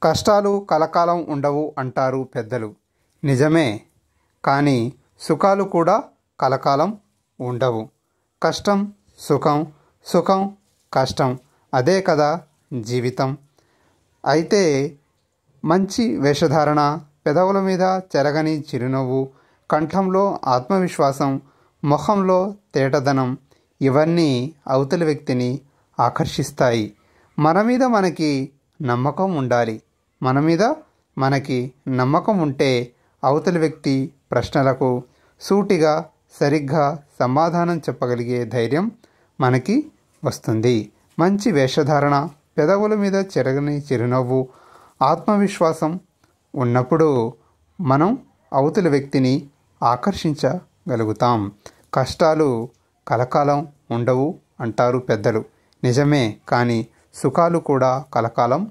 కష్టాలు కలకాలం ఉండవు అంటారు పెద్దలు. నిజమే, కానీ సుఖాలు కూడా కలకాలం ఉండవు. కష్టం సుఖం, సుఖం కష్టం, అదే కదా జీవితం. అయితే మంచి వేషధారణ, పెదవుల మీద చెరగని చిరునవ్వు, కంఠంలో ఆత్మవిశ్వాసం, ముఖంలో తేటదనం, ఇవన్నీ అవతలి వ్యక్తిని ఆకర్షిస్తాయి. మన మీద మనకి నమ్మకం ఉండాలి. మన మీద మనకి నమ్మకం ఉంటే అవతలి వ్యక్తి ప్రశ్నలకు సూటిగా సరిగ్గా సమాధానం చెప్పగలిగే ధైర్యం మనకి వస్తుంది. మంచి వేషధారణ, పెదవుల మీద చెరగని చిరునవ్వు, ఆత్మవిశ్వాసం ఉన్నప్పుడు మనం అవతలి వ్యక్తిని ఆకర్షించగలుగుతాం. కష్టాలు కలకాలం ఉండవు అంటారు పెద్దలు. నిజమే, కానీ సుఖాలు కూడా కలకాలం